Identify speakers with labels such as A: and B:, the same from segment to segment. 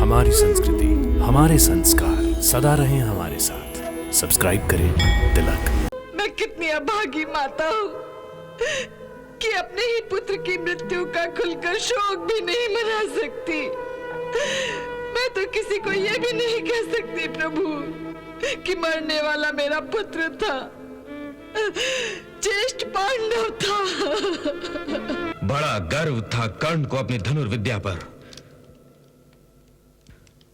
A: हमारी संस्कृति, हमारे संस्कार सदा रहें हमारे साथ। सब्सक्राइब करें तिलक।
B: मैं कितनी अभागी माता हूँ कि अपने ही पुत्र की मृत्यु का खुलकर शोक भी नहीं मना सकती। मैं तो किसी को ये भी नहीं कह सकती प्रभु कि मरने वाला मेरा पुत्र था, ज्येष्ठ पांडव था।
C: बड़ा गर्व था कर्ण को अपनी धनुर्विद्या पर।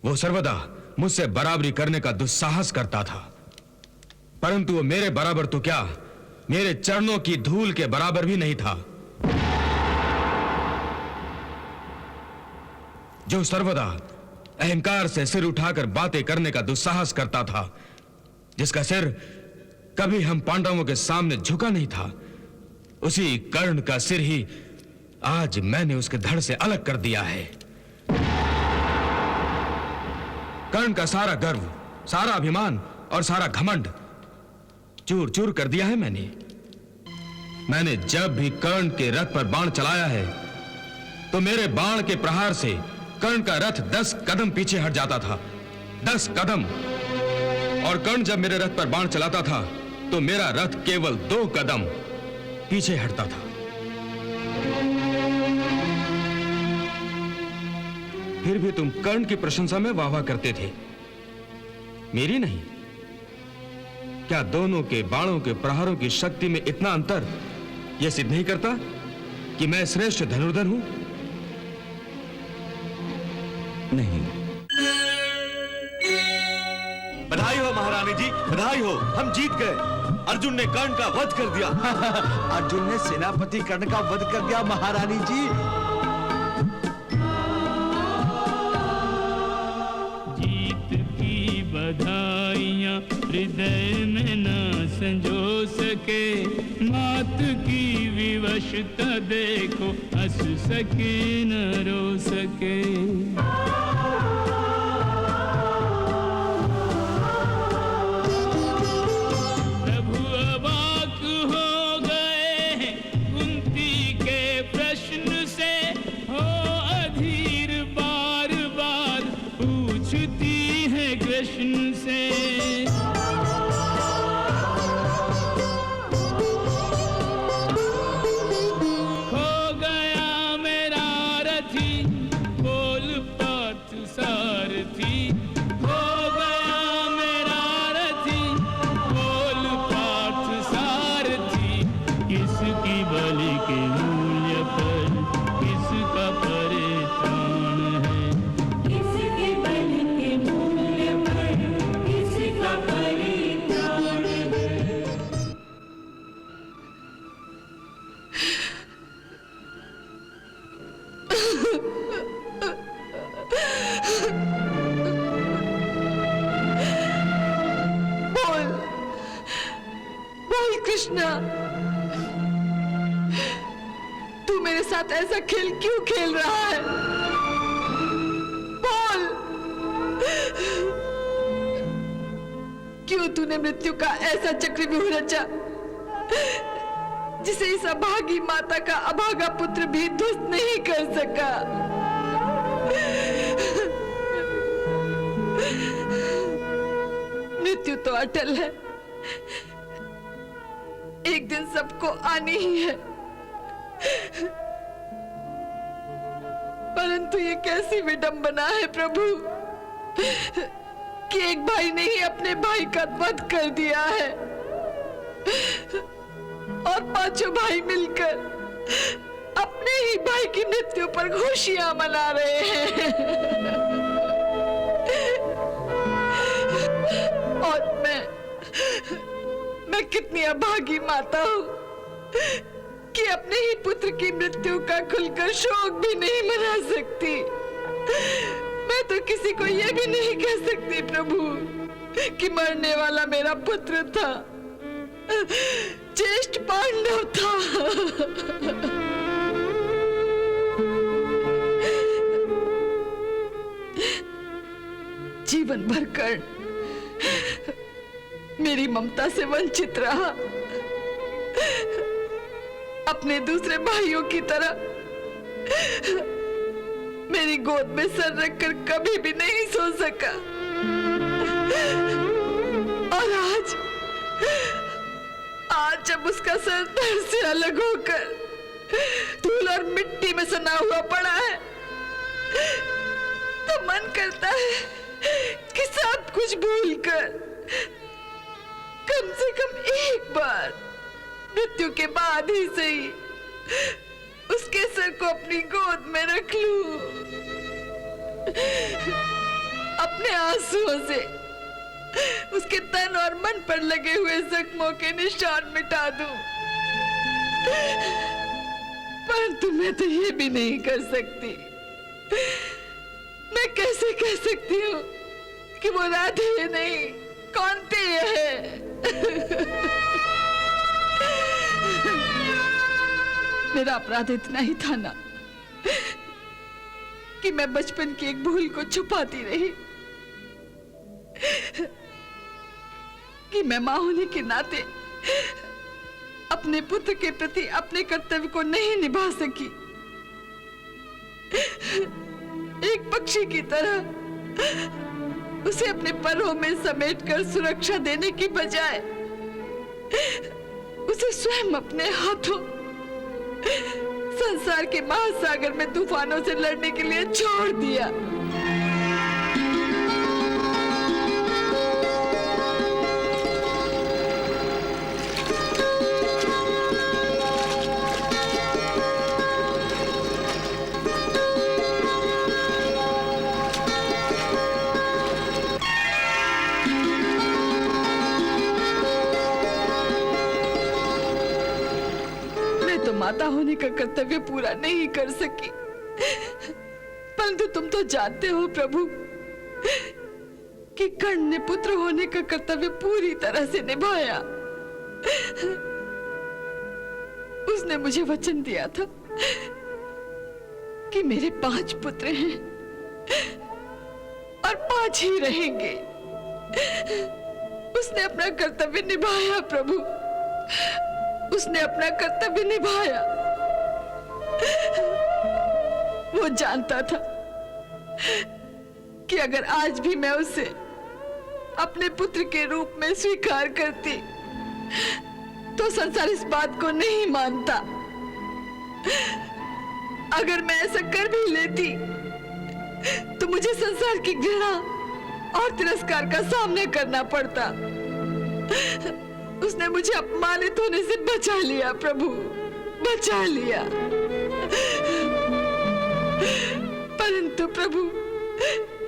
C: वो सर्वदा मुझसे बराबरी करने का दुस्साहस करता था, परंतु वो मेरे बराबर तो क्या, मेरे चरणों की धूल के बराबर भी नहीं था। जो सर्वदा अहंकार से सिर उठाकर बातें करने का दुस्साहस करता था, जिसका सिर कभी हम पांडवों के सामने झुका नहीं था, उसी कर्ण का सिर ही आज मैंने उसके धड़ से अलग कर दिया है। कर्ण का सारा गर्व, सारा अभिमान और सारा घमंड चूर चूर कर दिया है मैंने जब भी कर्ण के रथ पर बाण चलाया है तो मेरे बाण के प्रहार से कर्ण का रथ 10 कदम पीछे हट जाता था। 10 कदम। और कर्ण जब मेरे रथ पर बाण चलाता था तो मेरा रथ केवल 2 कदम पीछे हटता था। फिर भी तुम कर्ण की प्रशंसा में वाह वाह करते थे, मेरी नहीं। क्या दोनों के बाणों के प्रहारों की शक्ति में इतना अंतर यह सिद्ध नहीं करता कि मैं श्रेष्ठ धनुर्धर हूं?
D: नहीं।
E: बधाई हो महारानी जी, बधाई हो, हम जीत गए। अर्जुन ने कर्ण का वध कर दिया।
D: अर्जुन ने सेनापति कर्ण का वध कर दिया महारानी जी।
F: जीत की बधाइयां हृदय में न संजो सके, मात की विवशता देखो हंस सके न रो सके।
B: कृष्णा, तू मेरे साथ ऐसा खेल क्यों खेल रहा है? बोल, क्यों तूने मृत्यु का ऐसा चक्रव्यूह रचा जिसे इस अभागी माता का अभागा पुत्र भी ध्वस्त नहीं कर सका? मृत्यु तो अटल है, एक दिन सबको आनी ही है, परंतु ये कैसी विडंबना है प्रभु कि एक भाई ने ही अपने भाई का वध कर दिया है और 5 भाई मिलकर अपने ही भाई की मृत्यु पर खुशियां मना रहे हैं। और मैं कितनी अभागी माता हूँ कि अपने ही पुत्र की मृत्यु का खुलकर शोक भी नहीं मना सकती। मैं तो किसी को यह भी नहीं कह सकती प्रभु कि मरने वाला मेरा पुत्र था, ज्येष्ठ पांडव था। जीवन भर कर्ण मेरी ममता से वंचित रहा, अपने दूसरे भाइयों की तरह मेरी गोद में सर रखकर कभी भी सका। और आज जब उसका सर धड़ से अलग होकर धूल और मिट्टी में सना हुआ पड़ा है, तो मन करता है कि सब कुछ भूलकर कम से कम एक बार मृत्यु के बाद ही सही उसके सर को अपनी गोद में रख लूं, अपने आंसुओं से उसके तन और मन पर लगे हुए जख्मों के निशान मिटा दूं। परंतु मैं तो ये भी नहीं कर सकती। मैं कैसे कह सकती हूँ कि वो राधे नहीं कौनते है। मेरा अपराध इतना ही था ना कि मैं बचपन की एक भूल को छुपाती रही, कि मैं मां होने के नाते अपने पुत्र के प्रति अपने कर्तव्य को नहीं निभा सकी। एक पक्षी की तरह उसे अपने परों में समेटकर सुरक्षा देने की बजाय उसे स्वयं अपने हाथों संसार के महासागर में तूफानों से लड़ने के लिए छोड़ दिया। माता होने का कर्तव्य पूरा नहीं कर सकी, परंतु तुम तो जानते हो प्रभु कि कर्ण ने पुत्र होने का कर्तव्य पूरी तरह से निभाया। उसने मुझे वचन दिया था कि मेरे 5 पुत्र हैं और 5 ही रहेंगे। उसने अपना कर्तव्य निभाया प्रभु, उसने अपना कर्तव्य निभाया। वो जानता था कि अगर आज भी मैं उसे अपने पुत्र के रूप में स्वीकार करती तो संसार इस बात को नहीं मानता। अगर मैं ऐसा कर भी लेती तो मुझे संसार की घृणा और तिरस्कार का सामना करना पड़ता। उसने मुझे अपमानित होने से बचा लिया प्रभु, बचा लिया। परंतु प्रभु,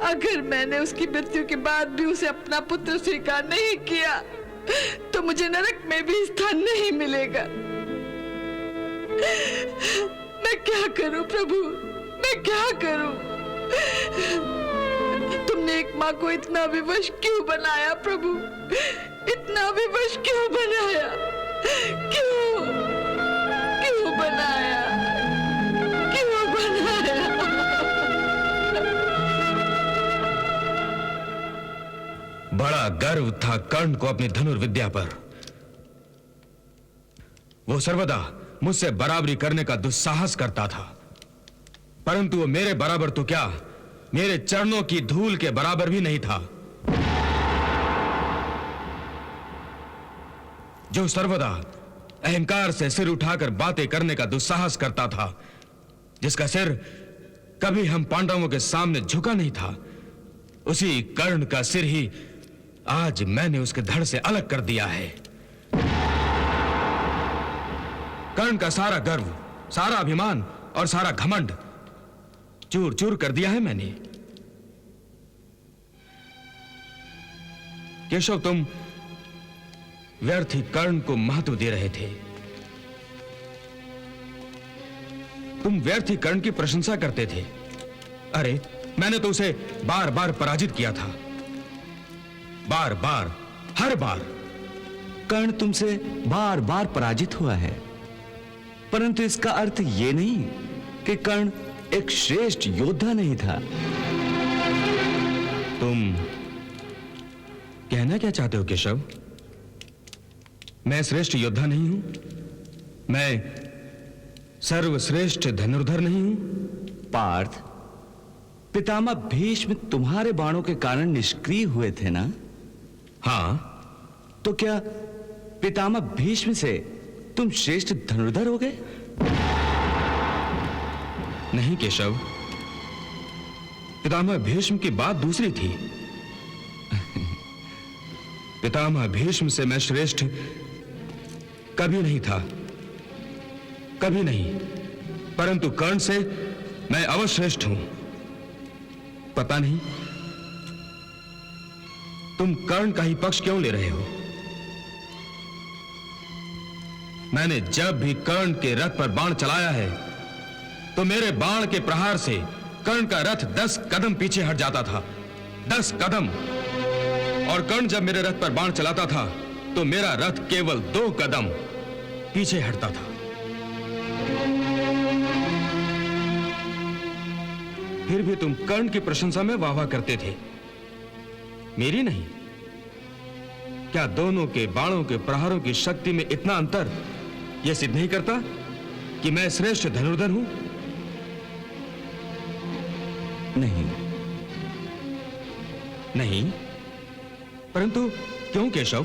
B: अगर मैंने उसकी मृत्यु के बाद भी उसे अपना पुत्र स्वीकार नहीं किया तो मुझे नरक में भी स्थान नहीं मिलेगा। मैं क्या करूं प्रभु, मैं क्या करूं? तुमने एक मां को इतना विवश क्यों बनाया प्रभु? इतना विवश क्यों बनाया? क्यों क्यों बनाया? क्यों बनाया?
C: बड़ा गर्व था कर्ण को अपनी धनुर्विद्या पर। वो सर्वदा मुझसे बराबरी करने का दुस्साहस करता था, परंतु वो मेरे बराबर तो क्या, मेरे चरणों की धूल के बराबर भी नहीं था। जो सर्वदा अहंकार से सिर उठाकर बातें करने का दुस्साहस करता था, जिसका सिर कभी हम पांडवों के सामने झुका नहीं था, उसी कर्ण का सिर ही आज मैंने उसके धड़ से अलग कर दिया है। कर्ण का सारा गर्व, सारा अभिमान और सारा घमंड चूर चूर कर दिया है मैंने। केशव, तुम व्यर्थ ही कर्ण को महत्व दे रहे थे। तुम व्यर्थ ही कर्ण की प्रशंसा करते थे। अरे, मैंने तो उसे बार बार पराजित किया था, बार बार, हर बार।
D: कर्ण तुमसे बार बार पराजित हुआ है, परंतु इसका अर्थ यह नहीं कि कर्ण एक श्रेष्ठ योद्धा नहीं था।
C: तुम कहना क्या चाहते हो केशव? मैं श्रेष्ठ योद्धा नहीं हूं? मैं सर्वश्रेष्ठ धनुर्धर नहीं हूं?
D: पार्थ, पितामह भीष्म तुम्हारे बाणों के कारण निष्क्रिय हुए थे ना?
C: हाँ।
D: तो क्या पितामह भीष्म से तुम श्रेष्ठ धनुर्धर हो गए?
C: नहीं केशव, पितामह भीष्म की बात दूसरी थी। पितामह भीष्म से मैं श्रेष्ठ कभी नहीं था, कभी नहीं। परंतु कर्ण से मैं अवश्य श्रेष्ठ हूं। पता नहीं तुम कर्ण का ही पक्ष क्यों ले रहे हो। मैंने जब भी कर्ण के रथ पर बाण चलाया है तो मेरे बाण के प्रहार से कर्ण का रथ 10 कदम पीछे हट जाता था। 10 कदम। और कर्ण जब मेरे रथ पर बाण चलाता था तो मेरा रथ केवल 2 कदम पीछे हटता था। फिर भी तुम कर्ण की प्रशंसा में वाह वाह करते थे, मेरी नहीं। क्या दोनों के बाणों के प्रहारों की शक्ति में इतना अंतर यह सिद्ध नहीं करता कि मैं श्रेष्ठ धनुर्धर हूं?
D: नहीं।
C: नहीं? परंतु क्यों केशव?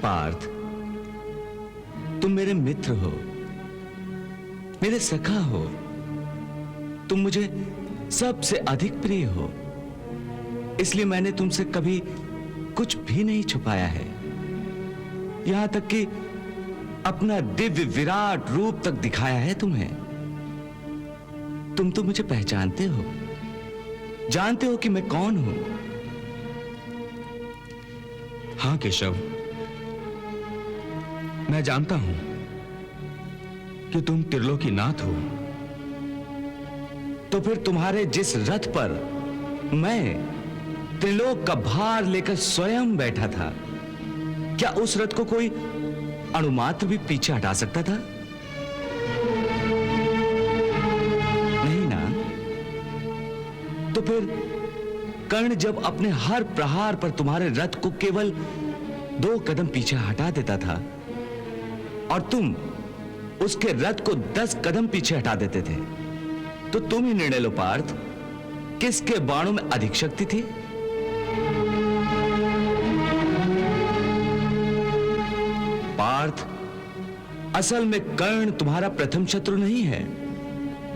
D: पार्थ, तुम मेरे मित्र हो, मेरे सखा हो। तुम मुझे सबसे अधिक प्रिय हो, इसलिए मैंने तुमसे कभी कुछ भी नहीं छुपाया है। यहां तक कि अपना दिव्य विराट रूप तक दिखाया है तुम्हें। तुम तो मुझे पहचानते हो, जानते हो कि मैं कौन हूं।
C: हां केशव, मैं जानता हूं कि तुम त्रिलोकीनाथ हो।
D: तो फिर तुम्हारे जिस रथ पर मैं त्रिलोक का भार लेकर स्वयं बैठा था, क्या उस रथ को कोई अणुमात्र भी पीछे हटा सकता था? नहीं ना? तो फिर कर्ण जब अपने हर प्रहार पर तुम्हारे रथ को केवल 2 कदम पीछे हटा देता था और तुम उसके रथ को 10 कदम पीछे हटा देते थे, तो तुम ही निर्णय लो पार्थ, किसके बाणों में अधिक शक्ति थी? पार्थ, असल में कर्ण तुम्हारा प्रथम शत्रु नहीं है,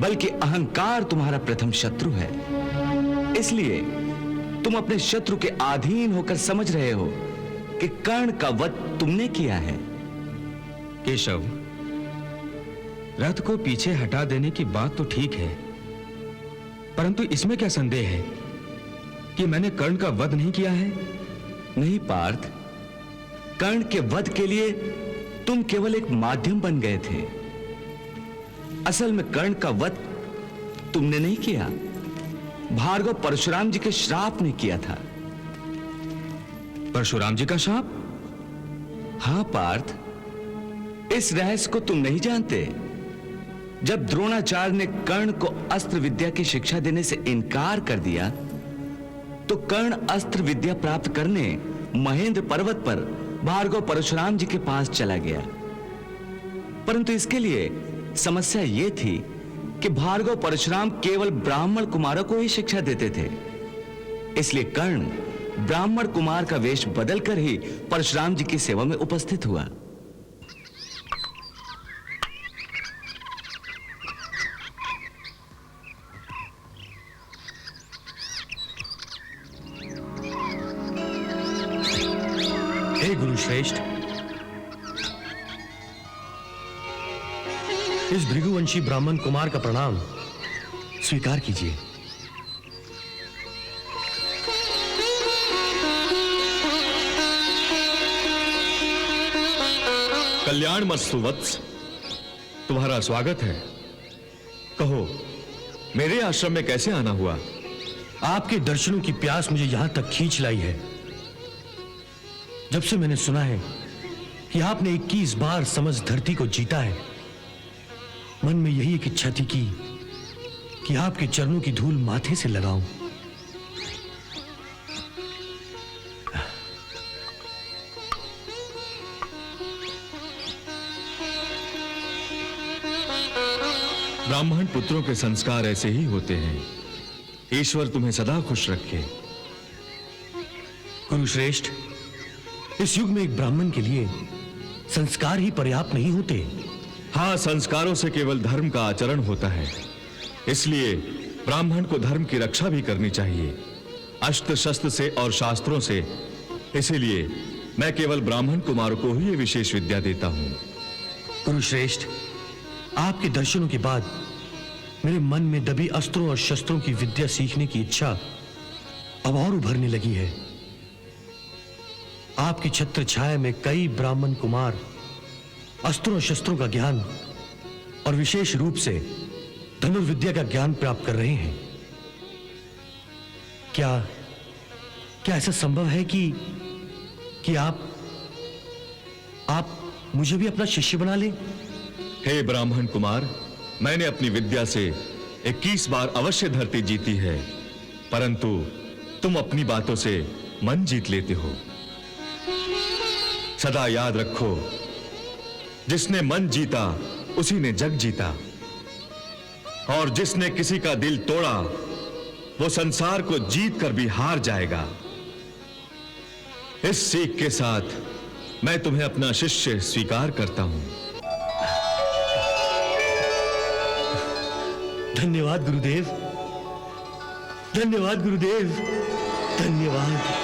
D: बल्कि अहंकार तुम्हारा प्रथम शत्रु है। इसलिए तुम अपने शत्रु के अधीन होकर समझ रहे हो कि कर्ण का वध तुमने किया है।
C: केशव, रथ को पीछे हटा देने की बात तो ठीक है, परंतु इसमें क्या संदेह है कि मैंने कर्ण का वध नहीं किया है?
D: नहीं पार्थ, कर्ण के वध के लिए तुम केवल एक माध्यम बन गए थे। असल में कर्ण का वध तुमने नहीं किया, भार्गव परशुराम जी के श्राप ने किया था।
C: परशुराम जी का शाप?
D: हां पार्थ, इस रहस्य को तुम नहीं जानते। जब द्रोणाचार्य ने कर्ण को अस्त्र विद्या की शिक्षा देने से इनकार कर दिया, तो कर्ण अस्त्र विद्या प्राप्त करने महेंद्र पर्वत पर भार्गव परशुराम जी के पास चला गया। परंतु इसके लिए समस्या यह थी कि भार्गव परशुराम केवल ब्राह्मण कुमारों को ही शिक्षा देते थे। इसलिए कर्ण ब्राह्मण कुमार का वेश बदलकर ही परशुराम जी की सेवा में उपस्थित हुआ।
A: हे गुरुश्रेष्ठ, इस भृगुवंशी ब्राह्मण कुमार का प्रणाम स्वीकार कीजिए।
E: कल्याण मस्तु वत्स, तुम्हारा स्वागत है। कहो, मेरे आश्रम में कैसे आना हुआ?
A: आपके दर्शनों की प्यास मुझे यहां तक खींच लाई है। जब से मैंने सुना है कि आपने 21 बार समझ धरती को जीता है, मन में यही एक इच्छा थी कि आपके चरणों की धूल माथे से लगाऊं।
E: ब्राह्मण पुत्रों के संस्कार ऐसे ही होते हैं। ईश्वर तुम्हें सदा खुश रखे।
A: गुरुश्रेष्ठ, इस युग में एक ब्राह्मण के लिए संस्कार ही पर्याप्त नहीं होते।
E: हाँ, संस्कारों से केवल धर्म का आचरण होता है, इसलिए ब्राह्मण को धर्म की रक्षा भी करनी चाहिए, अस्त्र शस्त्र से और शास्त्रों से। इसीलिए मैं केवल ब्राह्मण कुमारों को ही ये विशेष विद्या देता हूं।
A: गुरुश्रेष्ठ, आपके दर्शनों के बाद मेरे मन में दबी अस्त्रों और शस्त्रों की विद्या सीखने की इच्छा अब और उभरने लगी है। आपकी छत्र छाया में कई ब्राह्मण कुमार अस्त्रों और शस्त्रों का ज्ञान और विशेष रूप से धनुर्विद्या का ज्ञान प्राप्त कर रहे हैं। क्या ऐसा संभव है कि आप मुझे भी अपना शिष्य बना लें?
E: हे ब्राह्मण कुमार, मैंने अपनी विद्या से 21 बार अवश्य धरती जीती है, परंतु तुम अपनी बातों से मन जीत लेते हो। सदा याद रखो, जिसने मन जीता उसी ने जग जीता, और जिसने किसी का दिल तोड़ा वो संसार को जीत कर भी हार जाएगा। इस सीख के साथ मैं तुम्हें अपना शिष्य स्वीकार करता हूं।
A: धन्यवाद गुरुदेव, धन्यवाद गुरुदेव, धन्यवाद।